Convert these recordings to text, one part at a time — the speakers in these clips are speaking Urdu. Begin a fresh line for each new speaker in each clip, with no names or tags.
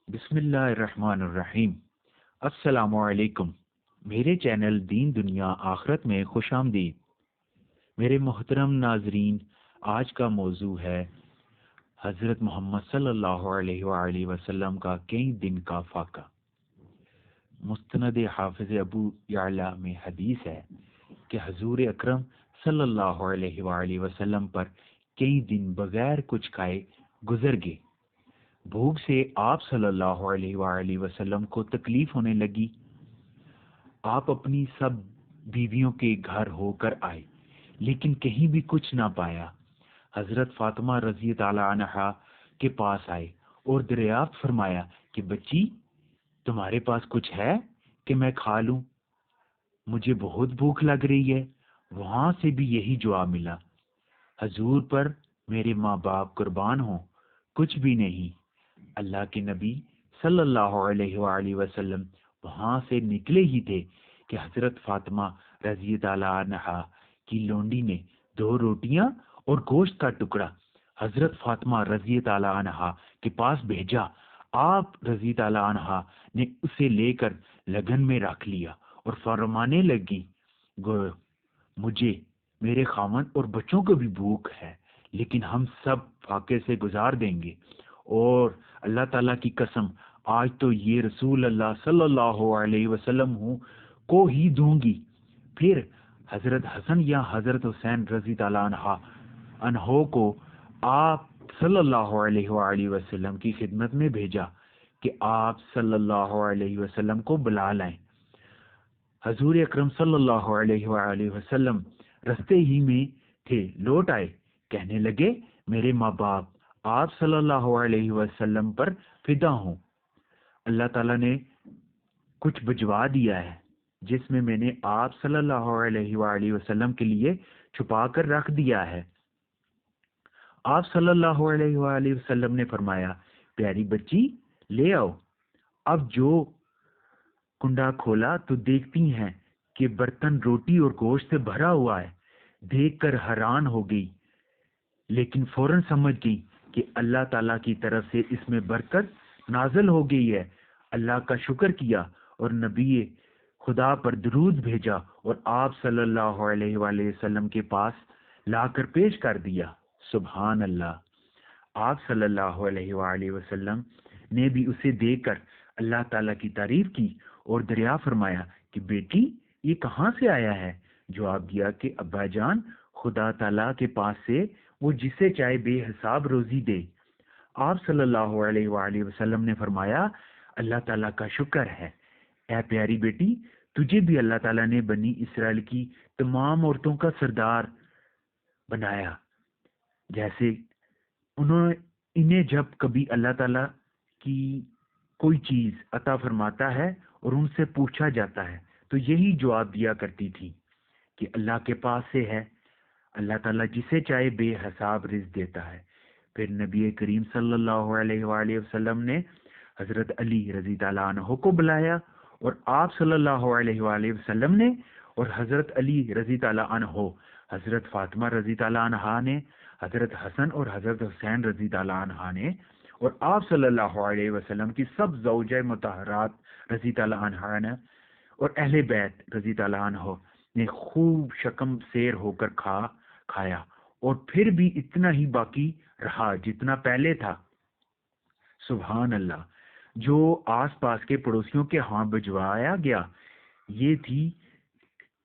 بسم اللہ الرحمن الرحیم۔ السلام علیکم۔ میرے چینل دین دنیا آخرت میں خوش آمدید۔ میرے محترم ناظرین، آج کا موضوع ہے حضرت محمد صلی اللہ علیہ وآلہ وسلم کا کئی دن کا فاقہ۔ مستند حافظ ابو یعلا میں حدیث ہے کہ حضور اکرم صلی اللہ علیہ وآلہ وسلم پر کئی دن بغیر کچھ کھائے گزر گئے۔ بھوک سے آپ صلی اللہ علیہ وآلہ وسلم کو تکلیف ہونے لگی۔ آپ اپنی سب بیویوں کے گھر ہو کر آئے، لیکن کہیں بھی کچھ نہ پایا۔ حضرت فاطمہ رضی تعالی عنہا کے پاس آئے اور دریافت فرمایا کہ بچی، تمہارے پاس کچھ ہے کہ میں کھا لوں؟ مجھے بہت بھوک لگ رہی ہے۔ وہاں سے بھی یہی جواب ملا، حضور پر میرے ماں باپ قربان ہوں، کچھ بھی نہیں۔ اللہ کے نبی صلی اللہ علیہ وآلہ وسلم وہاں سے نکلے ہی تھے کہ حضرت فاطمہ رضی تعالی عنہا کی لونڈی نے 2 روٹیاں اور گوشت کا ٹکڑا حضرت فاطمہ رضی تعالی عنہا کے پاس بھیجا۔ آپ رضی تعالی عنہا نے اسے لے کر لگن میں رکھ لیا اور فرمانے لگی، مجھے، میرے خاوند اور بچوں کو بھی بھوک ہے، لیکن ہم سب فاقے سے گزار دیں گے، اور اللہ تعالیٰ کی قسم، آج تو یہ رسول اللہ صلی اللہ علیہ وسلم کو ہی دوں گی۔ پھر حضرت حسن یا حضرت حسین رضی تعالیٰ عنہ کو آپ صلی اللہ علیہ وآلہ وسلم کی خدمت میں بھیجا کہ آپ صلی اللہ علیہ وسلم کو بلا لائیں۔ حضور اکرم صلی اللہ علیہ وآلہ وسلم رستے ہی میں تھے، لوٹ آئے، کہنے لگے، میرے ماں باپ آپ صلی اللہ علیہ وسلم پر فدا ہوں۔ اللہ تعالیٰ نے کچھ بھجوا دیا ہے جس میں نے آپ صلی اللہ علیہ وآلہ وسلم کے لیے چھپا کر رکھ دیا ہے۔ آپ صلی اللہ علیہ وآلہ وسلم نے فرمایا، پیاری بچی، لے آؤ۔ اب جو کنڈا کھولا تو دیکھتی ہیں کہ برتن روٹی اور گوشت سے بھرا ہوا ہے۔ دیکھ کر حیران ہو گئی، لیکن فوراً سمجھ گئی کہ اللہ تعالیٰ کی طرف سے اس میں برکت نازل ہو گئی ہے۔ اللہ کا شکر کیا اور نبی خدا پر درود بھیجا اور آپ صلی اللہ علیہ وآلہ وسلم کے پاس لا کر پیش کر دیا۔ سبحان اللہ۔ آپ صلی اللہ علیہ وآلہ وسلم نے بھی اسے دیکھ کر اللہ تعالیٰ کی تعریف کی اور دریافت فرمایا کہ بیٹی، یہ کہاں سے آیا ہے؟ جواب دیا کہ ابا جان، خدا تعالیٰ کے پاس سے وہ جسے چاہے بے حساب روزی دے۔ آپ صلی اللہ علیہ وآلہ وسلم نے فرمایا، اللہ تعالیٰ کا شکر ہے۔ اے پیاری بیٹی، تجھے بھی اللہ تعالیٰ نے بنی اسرائیل کی تمام عورتوں کا سردار بنایا، جیسے انہیں جب کبھی اللہ تعالیٰ کی کوئی چیز عطا فرماتا ہے اور ان سے پوچھا جاتا ہے تو یہی جواب دیا کرتی تھی کہ اللہ کے پاس سے ہے، اللہ تعالیٰ جسے چاہے بے حساب رزق دیتا ہے۔ پھر نبی کریم صلی اللہ علیہ وآلہ وسلم نے حضرت علی رضی تعالیٰ عنہ کو بلایا اور آپ صلی اللہ علیہ وآلہ وسلم نے اور حضرت علی رضی تعالیٰ عنہ، حضرت فاطمہ رضی تعالیٰ عنہا نے، حضرت حسن اور حضرت حسین رضی تعالیٰ عنہا نے، اور آپ صلی اللہ علیہ وسلم کی سب زوجہ مطہرات رضی تعالیٰ عنہا نے اور اہل بیت رضی تعالیٰ عنہ نے خوب شکم سیر ہو کر کھایا، اور پھر بھی اتنا ہی باقی رہا جتنا پہلے تھا۔ سبحان اللہ۔ جو آس پاس کے پڑوسیوں کے ہاں بھجوایا گیا، یہ تھی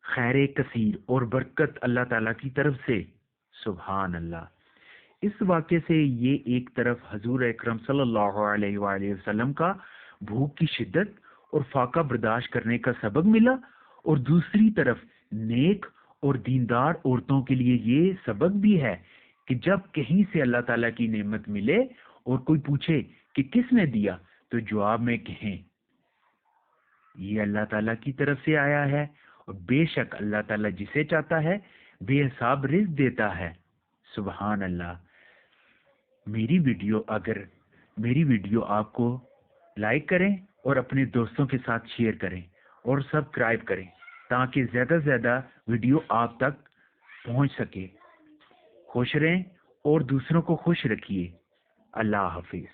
خیر کثیر اور برکت اللہ تعالیٰ کی طرف سے۔ سبحان اللہ۔ اس واقعے سے یہ ایک طرف حضور اکرم صلی اللہ علیہ وآلہ وسلم کا بھوک کی شدت اور فاقہ برداشت کرنے کا سبق ملا، اور دوسری طرف نیک اور دیندار عورتوں کے لیے یہ سبق بھی ہے کہ جب کہیں سے اللہ تعالیٰ کی نعمت ملے اور کوئی پوچھے کہ کس نے دیا، تو جواب میں کہیں، یہ اللہ تعالیٰ کی طرف سے آیا ہے، اور بے شک اللہ تعالیٰ جسے چاہتا ہے بے حساب رزق دیتا ہے۔ سبحان اللہ۔ میری ویڈیو آپ کو لائک کریں اور اپنے دوستوں کے ساتھ شیئر کریں اور سبسکرائب کریں تاکہ زیادہ سے زیادہ ویڈیو آپ تک پہنچ سکے۔ خوش رہیں اور دوسروں کو خوش رکھیے۔ اللہ حافظ۔